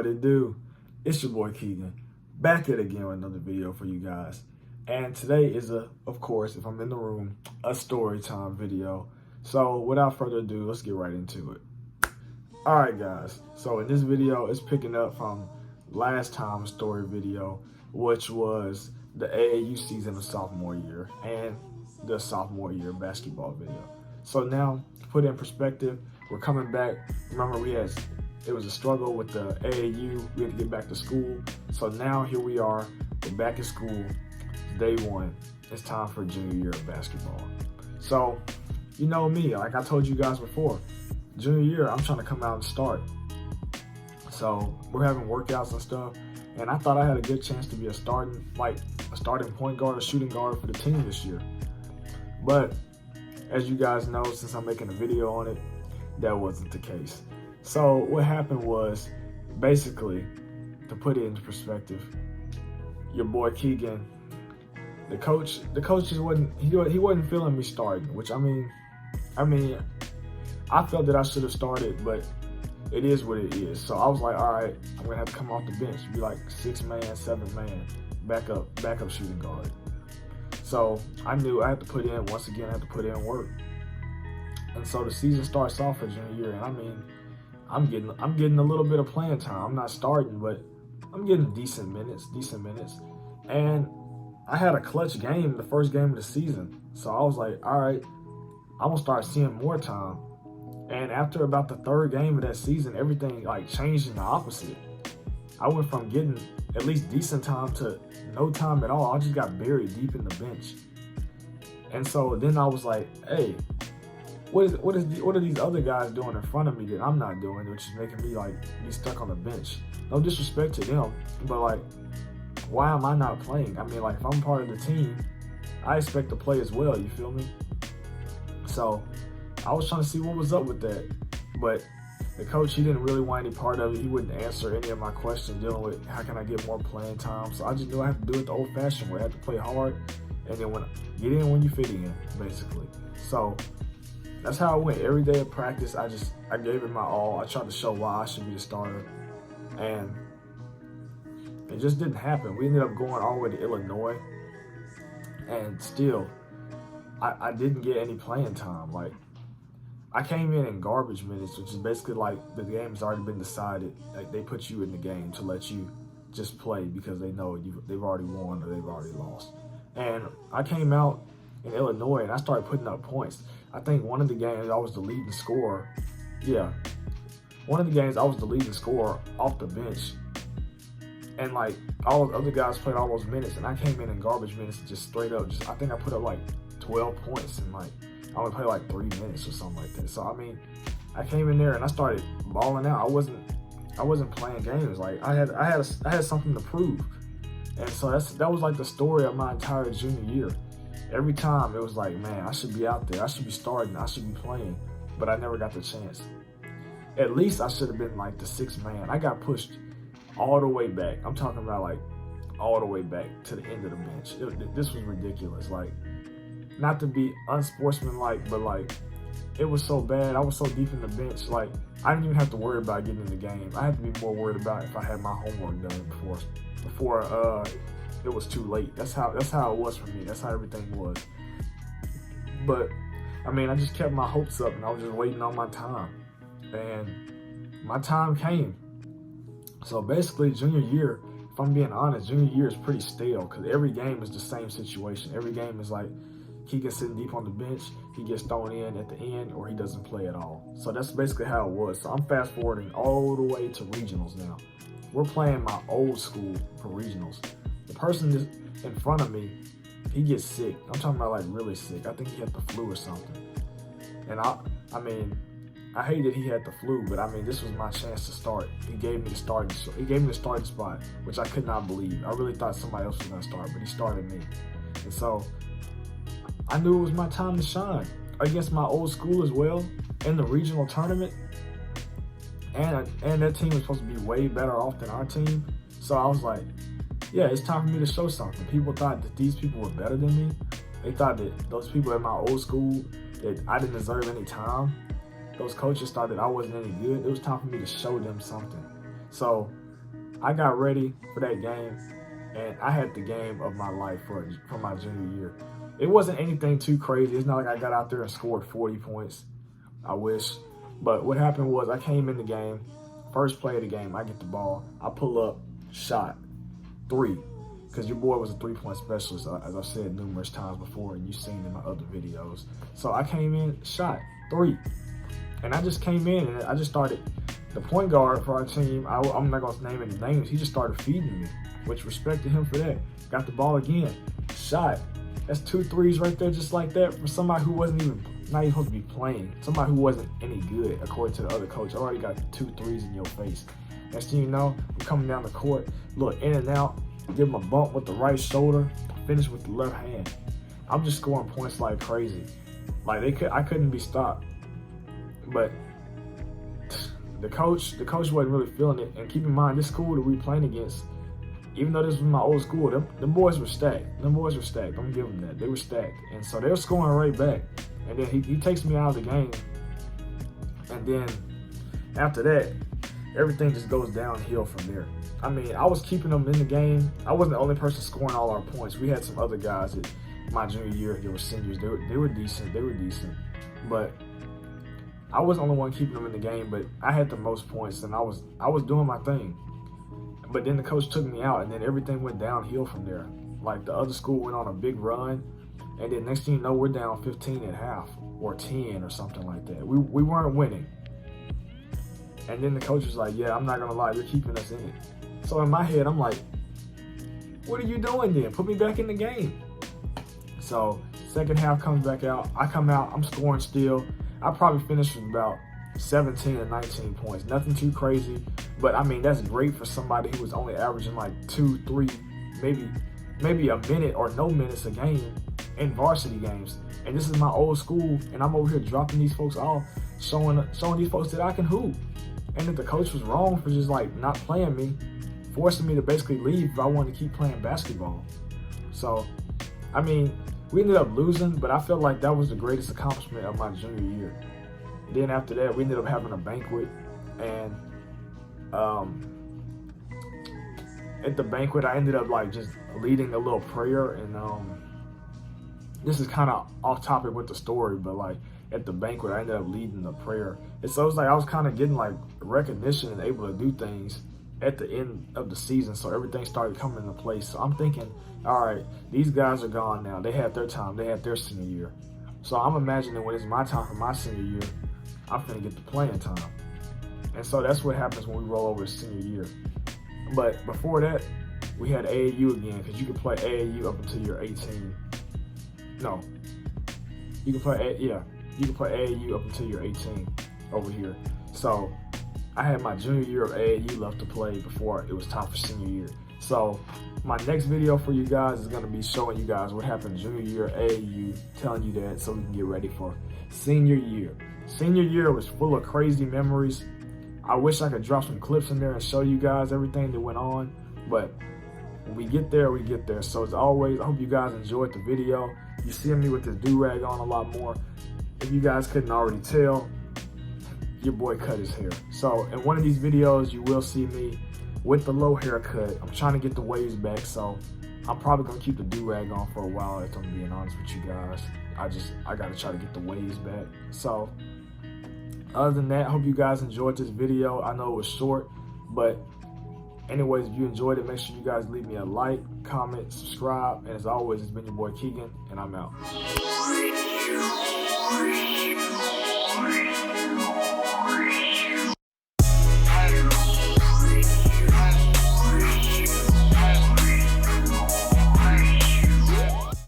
What it do? It's your boy Keegan, back at it again with another video for you guys. And today is of course, if I'm in the room, a story time video. So without further ado, let's get right into it. All right, guys. So in this video, it's picking up from last time's story video, which was the AAU season of sophomore year and the sophomore year basketball video. So now, to put it in perspective, we're coming back. Remember, it was a struggle with the AAU. We had to get back to school. So now here we are. We're back at school. Day one. It's time for junior year of basketball. So, you know me, like I told you guys before, junior year, I'm trying to come out and start. So we're having workouts and stuff. And I thought I had a good chance to be a starting point guard or shooting guard for the team this year. But as you guys know, since I'm making a video on it, that wasn't the case. So what happened was, basically, to put it into perspective, your boy Keegan, the coach just wasn't feeling me starting, which I mean, I felt that I should have started, but it is what it is. So I was like, all right, I'm gonna have to come off the bench, be like 6-man, 7-man, backup shooting guard. So I knew I had to put in work. And so the season starts off for junior year, and I mean, I'm getting a little bit of playing time. I'm not starting, but I'm getting decent minutes. And I had a clutch game, the first game of the season. So I was like, all right, I'm gonna start seeing more time. And after about the third game of that season, everything like changed in the opposite. I went from getting at least decent time to no time at all. I just got buried deep in the bench. And so then I was like, hey, what are these other guys doing in front of me that I'm not doing, which is making me like be stuck on the bench? No disrespect to them, but like, why am I not playing? I mean, like, if I'm part of the team, I expect to play as well, you feel me? So I was trying to see what was up with that, but the coach, he didn't really want any part of it. He wouldn't answer any of my questions dealing with how can I get more playing time. So I just knew I had to do it the old-fashioned way. I had to play hard, and then get in when you fit in, basically. So that's how it went. Every day of practice, I gave it my all. I tried to show why I should be the starter, and it just didn't happen. We ended up going all the way to Illinois, and still, I didn't get any playing time. Like, I came in garbage minutes, which is basically like the game's already been decided. Like, they put you in the game to let you just play because they know they've already won or they've already lost. And I came out in Illinois and I started putting up points. I think one of the games I was the leading scorer. Yeah, one of the games I was the leading scorer off the bench. And like all the other guys played all those minutes, and I came in garbage minutes, just straight up. I think I put up like 12 points, and like I only played like 3 minutes or something like that. So I mean, I came in there and I started balling out. I wasn't playing games. Like I had something to prove, and so that was like the story of my entire junior year. Every time it was like, man, I should be out there. I should be starting. I should be playing, but I never got the chance. At least I should have been like the 6th man. I got pushed all the way back. I'm talking about like all the way back to the end of the bench. This was ridiculous. Like, not to be unsportsmanlike, but like, it was so bad. I was so deep in the bench. Like, I didn't even have to worry about getting in the game. I had to be more worried about if I had my homework done before it was too late. That's how it was for me. That's how everything was. But I mean, I just kept my hopes up, and I was just waiting on my time, and my time came. So basically, junior year, if I'm being honest, junior year is pretty stale because every game is the same situation. Every game is like, Keegan sitting deep on the bench, he gets thrown in at the end, or he doesn't play at all. So that's basically how it was. So I'm fast forwarding all the way to regionals now. We're playing my old school for regionals. The person in front of me, he gets sick. I'm talking about like really sick. I think he had the flu or something. And I mean, I hate that he had the flu, but I mean, this was my chance to start. He gave me the starting spot, which I could not believe. I really thought somebody else was gonna start, but he started me. And so I knew it was my time to shine against my old school as well in the regional tournament. And that team was supposed to be way better off than our team. So I was like, yeah, it's time for me to show something. People thought that these people were better than me. They thought that those people at my old school, that I didn't deserve any time. Those coaches thought that I wasn't any good. It was time for me to show them something. So I got ready for that game, and I had the game of my life for my junior year. It wasn't anything too crazy. It's not like I got out there and scored 40 points. I wish. But what happened was I came in the game, first play of the game, I get the ball, I pull up, shot, 3. Because your boy was a 3-point specialist, as I've said numerous times before, and you've seen in my other videos. So I came in, shot, 3. And I just came in and I just started, the point guard for our team, I'm not going to name any names, he just started feeding me, which respect to him for that. Got the ball again, shot. That's 2 threes right there just like that for somebody who wasn't even, not even supposed to be playing. Somebody who wasn't any good, according to the other coach. Already got 2 threes in your face. Next thing you know, I'm coming down the court, look, in and out, give him a bump with the right shoulder, finish with the left hand. I'm just scoring points like crazy. Like I couldn't be stopped. But the coach wasn't really feeling it. And keep in mind, this school that we playing against, even though this was my old school, them boys were stacked. Them boys were stacked. I'm giving them that. They were stacked. And so they were scoring right back. And then he takes me out of the game. And then after that, everything just goes downhill from there. I mean, I was keeping them in the game. I wasn't the only person scoring all our points. We had some other guys that my junior year, they were seniors. They were decent. They were decent. But I wasn't the only one keeping them in the game, but I had the most points, and I was doing my thing. But then the coach took me out, and then everything went downhill from there. Like, the other school went on a big run, and then next thing you know, we're down 15 at half, or 10 or something like that. We weren't winning. And then the coach was like, yeah, I'm not going to lie, you're keeping us in it. So in my head, I'm like, what are you doing then? Put me back in the game. So second half comes back out. I come out, I'm scoring still. I probably finished with about 17 or 19 points. Nothing too crazy. But I mean, that's great for somebody who was only averaging like 2, 3, maybe a minute or no minutes a game in varsity games. And this is my old school, and I'm over here dropping these folks off, showing these folks that I can hoop. And if the coach was wrong for just like not playing me, forcing me to basically leave if I wanted to keep playing basketball. So, I mean, we ended up losing, but I felt like that was the greatest accomplishment of my junior year. Then after that, we ended up having a banquet, and at the banquet, I ended up like just leading a little prayer, and this is kind of off topic with the story, but like at the banquet, I ended up leading the prayer. And so it's like I was kind of getting like recognition and able to do things at the end of the season, so everything started coming into place. So I'm thinking, all right, these guys are gone now. They had their time. They had their senior year. So I'm imagining when it's my time for my senior year, I'm finna get the playing time. And so that's what happens when we roll over to senior year. But before that, we had AAU again, because you can play AAU up until you're 18. No, you can play AAU up until you're 18 over here. So I had my junior year of AAU left to play before it was time for senior year. So my next video for you guys is going to be showing you guys what happened junior year AAU, telling you that so we can get ready for senior year. Senior year was full of crazy memories. I wish I could drop some clips in there and show you guys everything that went on, but when we get there, we get there. So as always, I hope you guys enjoyed the video. You see me with this do-rag on a lot more. If you guys couldn't already tell, your boy cut his hair. So in one of these videos, you will see me with the low haircut. I'm trying to get the waves back, so I'm probably gonna keep the do-rag on for a while, if I'm being honest with you guys. I gotta try to get the waves back. So other than that, I hope you guys enjoyed this video. I know it was short, but anyways, if you enjoyed it, make sure you guys leave me a like, comment, subscribe, and as always, it's been your boy Keegan, and I'm out.